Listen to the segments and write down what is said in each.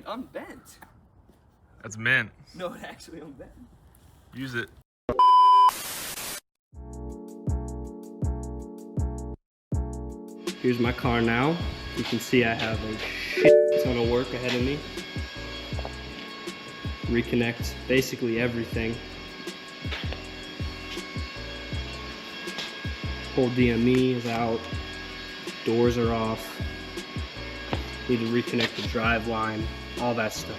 it unbent. That's mint. No, it actually unbent. Use it. Here's my car now. You can see I have a shit ton of work ahead of me. Reconnect basically everything. Whole DME is out. Doors are off. Need to reconnect the drive line, all that stuff.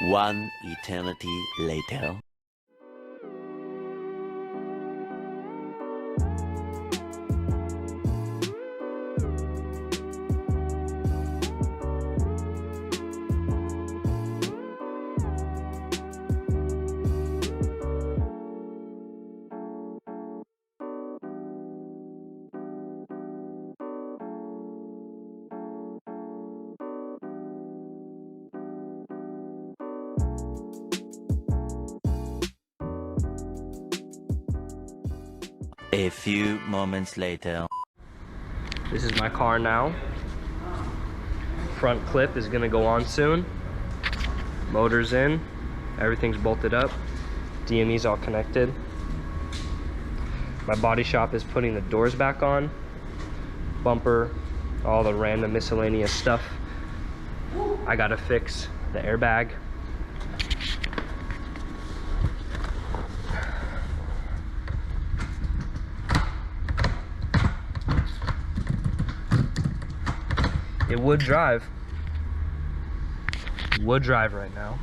One eternity later. A few moments later. This is my car now. Front clip is gonna go on soon. Motor's in, everything's bolted up. DME's all connected. My body shop is putting the doors back on. Bumper, all the random miscellaneous stuff. I gotta fix the airbag. It would drive. Would drive right now.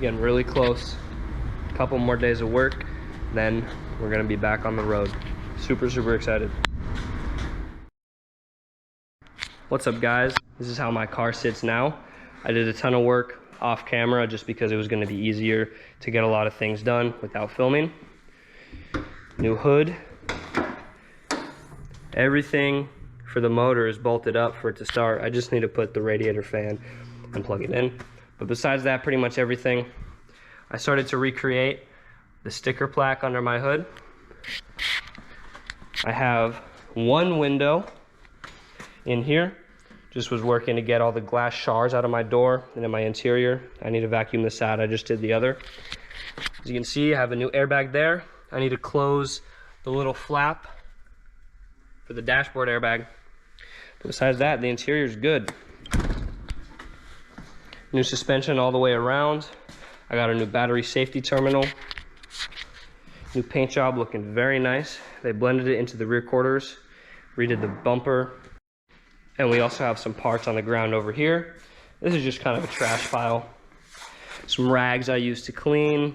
Getting really close. A couple more days of work, then we're gonna be back on the road. Super, super excited. What's up, guys? This is how my car sits now. I did a ton of work off camera just because it was gonna be easier to get a lot of things done without filming. New hood. Everything for the motor is bolted up for it to start. I just need to put the radiator fan and plug it in. But besides that, pretty much everything. I started to recreate the sticker plaque under my hood. I have one window in here. Just was working to get all the glass shards out of my door and in my interior. I need to vacuum this out. I just did the other. As you can see, I have a new airbag there. I need to close the little flap for the dashboard airbag. But besides that, the interior is good. New suspension all the way around. I got a new battery safety terminal. New paint job looking very nice. They blended it into the rear quarters, redid the bumper. And we also have some parts on the ground over here. This is just kind of a trash pile. Some rags I used to clean.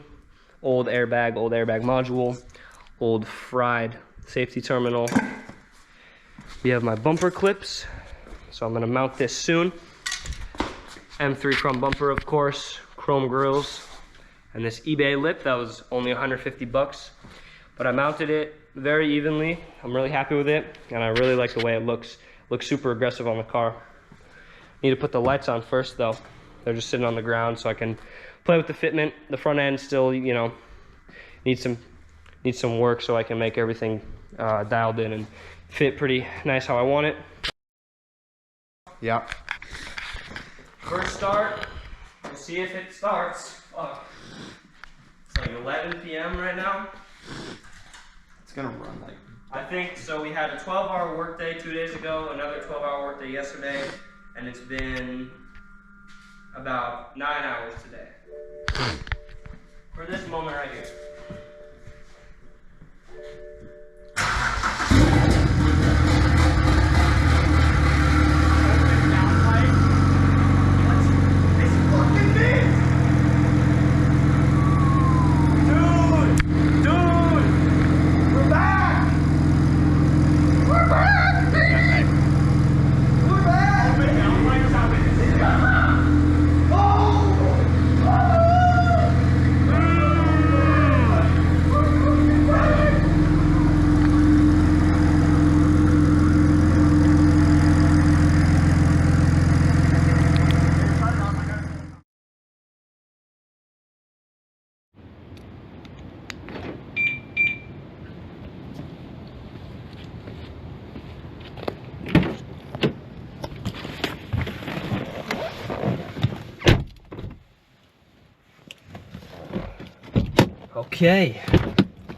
Old airbag module. Old fried safety terminal. We have my bumper clips, so I'm gonna mount this soon. M3 chrome bumper, of course, chrome grills, and this eBay lip that was only 150 bucks. But I mounted it very evenly. I'm really happy with it, and I really like the way it looks. Looks super aggressive on the car. Need to put the lights on first though. They're just sitting on the ground, so I can play with the fitment. The front end still, you know, needs some work, so I can make everything dialed in and fit pretty nice how I want it. Yeah. First start, we'll see if it starts. Fuck. It's like 11 p.m. right now. It's gonna run like... I think, so we had a 12-hour workday 2 days ago, another 12-hour workday yesterday, and it's been about 9 hours today. For this moment right here. We're back! We're Okay,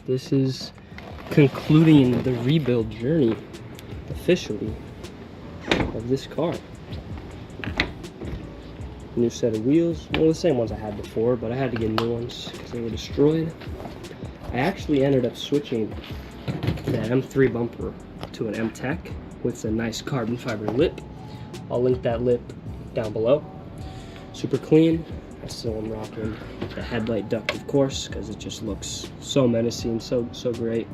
this is concluding the rebuild journey officially of this car. New set of wheels, well, the same ones I had before, but I had to get new ones because they were destroyed. I actually ended up switching the M3 bumper to an M-Tech with a nice carbon fiber lip. I'll link that lip down below. Super clean. I still am rocking the headlight duct, of course, because it just looks so menacing, so great.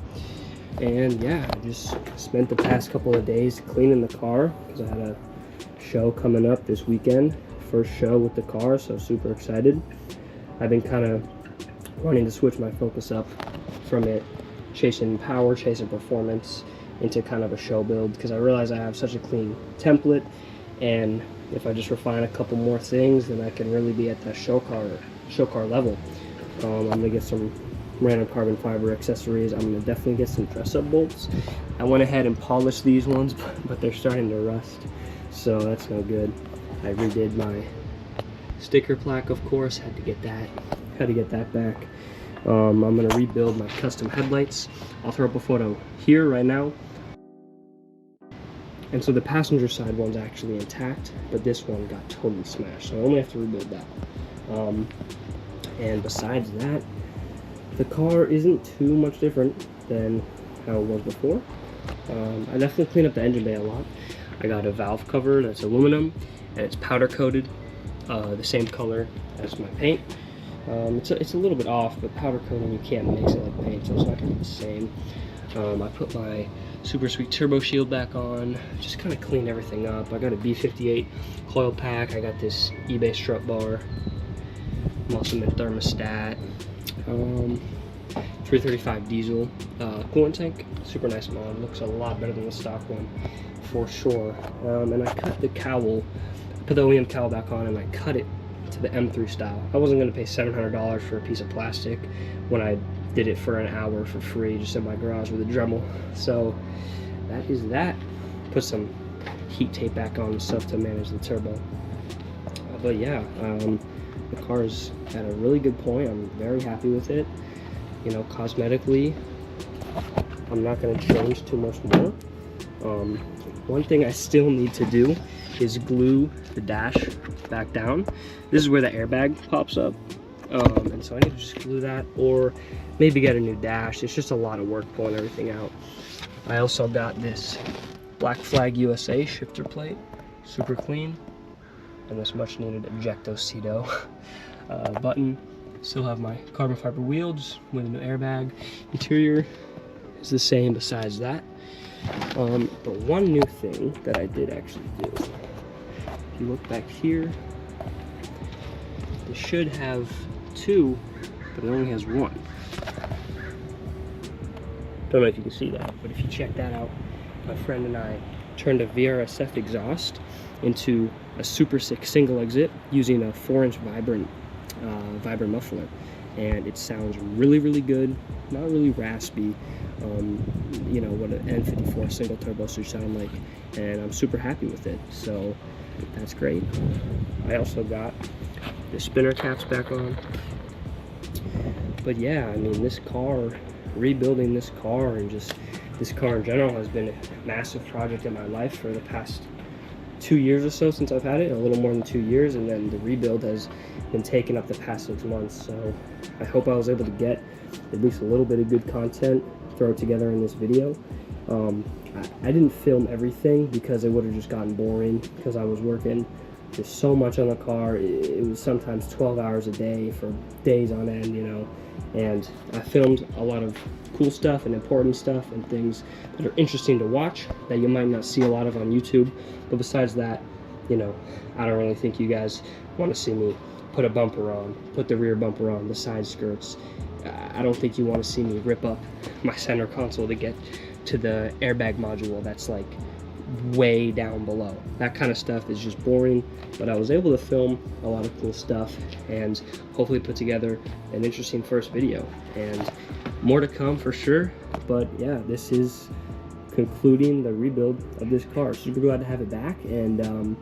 And yeah, I just spent the past couple of days cleaning the car because I had a show coming up this weekend. First show with the car, so super excited. I've been kind of wanting to switch my focus up from it chasing power, chasing performance, into kind of a show build because I realize I have such a clean template, and if I just refine a couple more things, then I can really be at that show car level. I'm gonna get some random carbon fiber accessories. I'm gonna definitely get some dress-up bolts. I went ahead and polished these ones, but they're starting to rust, so that's no good. I redid my sticker plaque, of course. Had to get that back. I'm gonna rebuild my custom headlights. I'll throw up a photo here right now. And so the passenger side one's actually intact, but this one got totally smashed, so I only have to rebuild that. And besides that, the car isn't too much different than how it was before. I definitely cleaned up the engine bay a lot. I got a valve cover that's aluminum, and it's powder coated, the same color as my paint. It's a little bit off, but powder coating, you can't mix it like paint, so it's not gonna be the same. I put my Super Sweet Turbo Shield back on, just kind of clean everything up. I got a B58 coil pack, I got this eBay strut bar, Musselman thermostat, 335 diesel coolant tank, super nice mod, looks a lot better than the stock one for sure. And I cut the cowl, put the OEM cowl back on, and I cut it to the M3 style. I wasn't going to pay $700 for a piece of plastic when I did it for an hour for free just in my garage with a Dremel. So that is that. Put some heat tape back on and stuff to manage the turbo. But yeah, the car is at a really good point. I'm very happy with it. You know, cosmetically, I'm not going to change too much more. One thing I still need to do is glue the dash back down. This is where the airbag pops up, and so I need to just glue that, or maybe get a new dash. It's just a lot of work pulling everything out. I also got this Black Flag USA shifter plate, super clean, and this much needed Ejectocito button. Still have my carbon fiber wheels with a new airbag. Interior is the same besides that. But one new thing that I did actually do, if you look back here, it should have two, but it only has one. Don't know if you can see that, but if you check that out, my friend and I turned a VRSF exhaust into a Super 6 single exit using a 4-inch Vibrant muffler, and it sounds really good, not really raspy, you know what an N54 single turbo should sound like, and I'm super happy with it, so that's great. I also got the spinner caps back on. But yeah, I mean, this car, rebuilding this car, and just this car in general, has been a massive project in my life for the past 2 years or so since I've had it, a little more than 2 years, and then the rebuild has been taking up the past 6 months. So I hope I was able to get at least a little bit of good content, throw it together in this video. I didn't film everything because it would have just gotten boring because I was working just so much on the car. It was sometimes 12 hours a day for days on end, you know, and I filmed a lot of cool stuff and important stuff and things that are interesting to watch that you might not see a lot of on YouTube. But besides that, you know, I don't really think you guys want to see me put a bumper on, put the rear bumper on, the side skirts. I don't think you want to see me rip up my center console to get to the airbag module that's like way down below. That kind of stuff is just boring, but I was able to film a lot of cool stuff and hopefully put together an interesting first video, and more to come for sure. But yeah, this is concluding the rebuild of this car. Super glad to have it back, and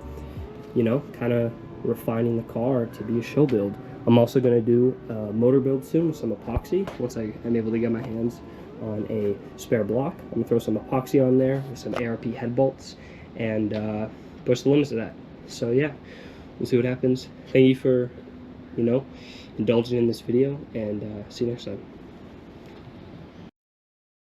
you know, kind of refining the car to be a show build. I'm also going to do a motor build soon with some epoxy. Once I am able to get my hands on a spare block, I'm going to throw some epoxy on there with some ARP head bolts and push the limits of that. So yeah, we'll see what happens. Thank you for, indulging in this video, and see you next time.